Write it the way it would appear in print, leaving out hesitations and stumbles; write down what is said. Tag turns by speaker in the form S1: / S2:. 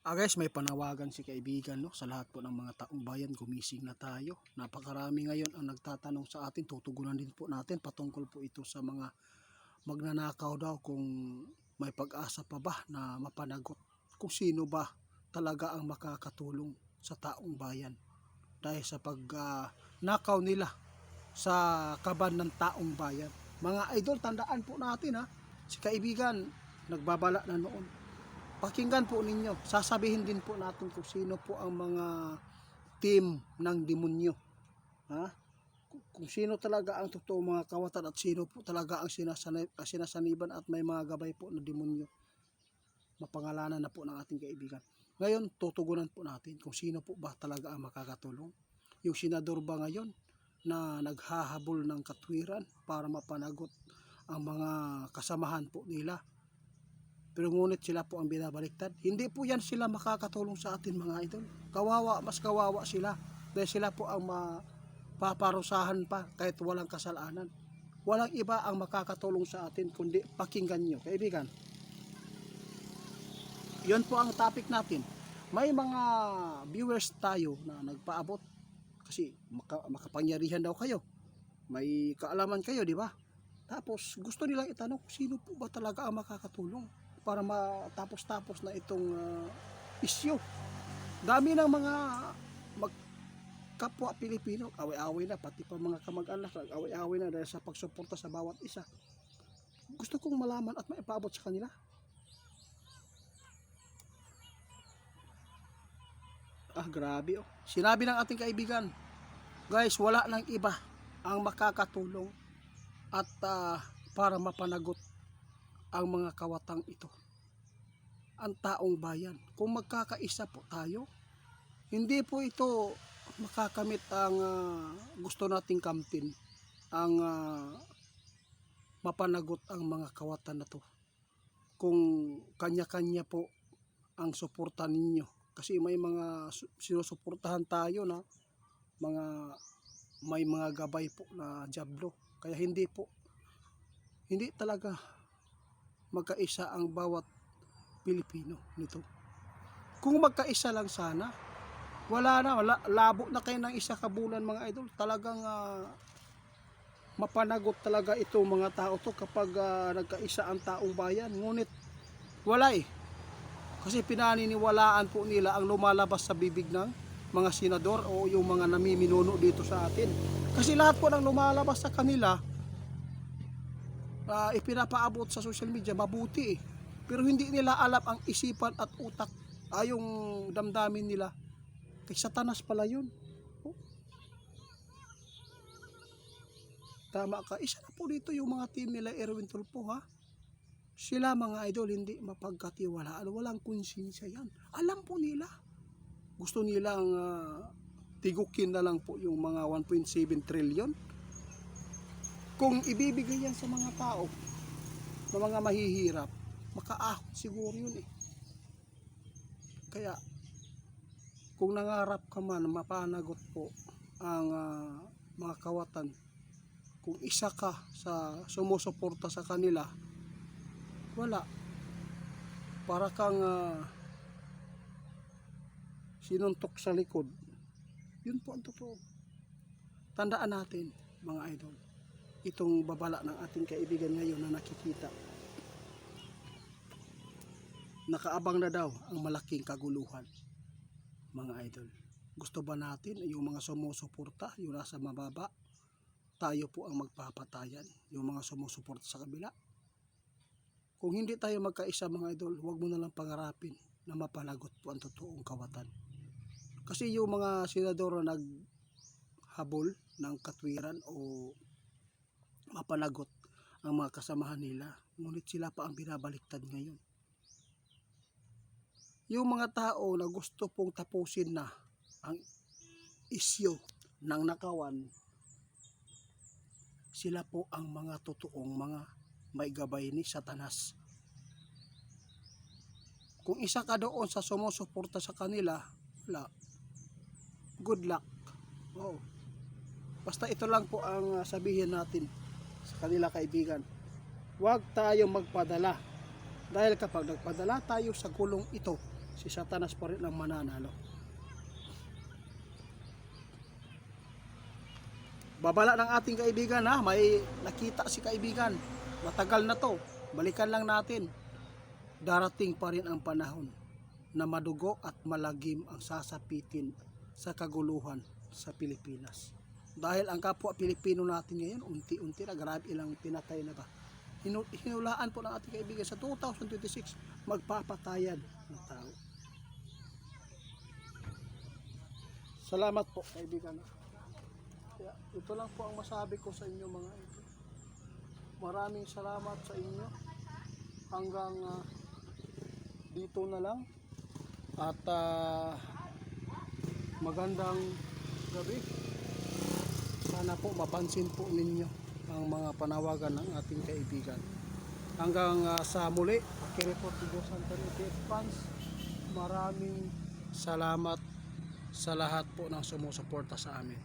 S1: Guys, may panawagan si kaibigan, no, sa lahat po ng mga taong bayan, gumising na tayo. Napakarami ngayon ang nagtatanong sa atin, tutugunan din po natin patungkol po ito sa mga magnanakaw daw, kung may pag-asa pa ba na mapanagot, kung sino ba talaga ang makakatulong sa taong bayan dahil sa nakaw nila sa kaban ng taong bayan. Mga idol, tandaan po natin, si kaibigan nagbabala na noon. Pakinggan po ninyo, sasabihin din po natin kung sino po ang mga team ng demonyo. Kung sino talaga ang totoo mga kawatan at sino po talaga ang sinasaniban at may mga gabay po na demonyo. Mapangalanan na po ng ating kaibigan. Ngayon, tutugunan po natin kung sino po ba talaga ang makakatulong. Yung senador ba ngayon na naghahabol ng katwiran para mapanagot ang mga kasamahan po nila. Pero ngunit sila po ang binabaliktad. Hindi po yan sila makakatulong sa atin mga idol. Kawawa, mas kawawa sila. Dahil sila po ang mapaparusahan pa kahit walang kasalanan. Walang iba ang makakatulong sa atin kundi pakinggan nyo. Kaibigan, yun po ang topic natin. May mga viewers tayo na nagpaabot kasi makapangyarihan daw kayo. May kaalaman kayo, di ba? Tapos gusto nilang itanong sino po ba talaga ang makakatulong para matapos-tapos na itong isyu. Dami ng mga kapwa Pilipino, away-away na, pati pa mga kamag-anak, away-away na dahil sa pagsuporta sa bawat isa. Gusto kong malaman at maipaabot sa kanila. Grabe oh. Sinabi ng ating kaibigan, guys, wala nang iba ang makakatulong at para mapanagot ang mga kawatang ito, ang taong bayan. Kung magkakaisa po tayo, hindi po ito makakamit ang gusto nating kamtin, ang mapanagot ang mga kawatan na to. Kung kanya-kanya po ang suporta ninyo, kasi may mga sinusuportahan tayo na may mga gabay po na diablo, kaya hindi talaga magkaisa ang bawat Pilipino nito. Kung magkaisa lang sana, labo na kayo ng isa kabulan mga idol. Talagang mapanagot talaga itong mga tao to kapag nagkaisa ang taong bayan. Ngunit wala kasi pinaniniwalaan po nila ang lumalabas sa bibig ng mga senador o yung mga namiminuno dito sa atin. Kasi lahat po ng lumalabas sa kanila, ipinapaabot sa social media, mabuti pero hindi nila alam ang isipan at utak, yung damdamin nila. Kay Satanas pala yun. Tama ka. Isa na po dito yung mga team nila Erwin Tulfo, sila mga idol hindi mapagkatiwalaan, walang konsensya yan. Alam po nila, gusto nilang tigukin na lang po yung mga 1.7 trillion. Kung ibibigay yan sa mga tao, na mga mahihirap, makaahon siguro yun Kaya, kung nangarap ka man, mapanagot po ang mga kawatan, kung isa ka sa sumusuporta sa kanila, wala. Para kang sinuntok sa likod. Yun po ang totoo. Tandaan natin, mga idol, itong babala ng ating kaibigan ngayon na nakikita. Nakaabang na daw ang malaking kaguluhan, mga idol. Gusto ba natin yung mga sumusuporta, yung nasa mababa, tayo po ang magpapatayan, yung mga sumusuporta sa kabila? Kung hindi tayo magkaisa mga idol, huwag mo na lang pangarapin na mapanagot po ang totoong kawatan. Kasi yung mga senador na naghabol ng katwiran o mapanagot ang mga kasamahan nila, ngunit sila pa ang binabaliktad ngayon. Yung mga tao na gusto pong tapusin na ang isyu ng nakawan, sila po ang mga totoong mga may gabay ni Satanas. Kung isa ka doon sa sumusuporta sa kanila, wala. Good luck. Basta ito lang po ang sabihin natin sa kanila, kaibigan. Huwag tayo magpadala. Dahil kapag nagpadala tayo sa gulong ito, Si Satanas pa rin ang mananalo. Babala ng ating kaibigan ha, may nakita si kaibigan. Matagal na to, balikan lang natin. Darating pa rin ang panahon na madugo at malagim ang sasapitin sa kaguluhan sa Pilipinas. Dahil ang kapwa Pilipino natin ngayon, unti-unti na, grabe ilang pinatay na ba. Hinulaan po ng ating kaibigan sa 2026, magpapatayad ng tao. Salamat po kaibigan. Kaya, ito lang po ang masabi ko sa inyo mga ito. Maraming salamat sa inyo. Hanggang dito na lang. At magandang gabi. Sana po mapansin po ninyo ang mga panawagan ng ating kaibigan. Hanggang sa muli, Pakireport Tigo Santan ETF fans. Maraming salamat sa lahat po ng sumusuporta sa amin.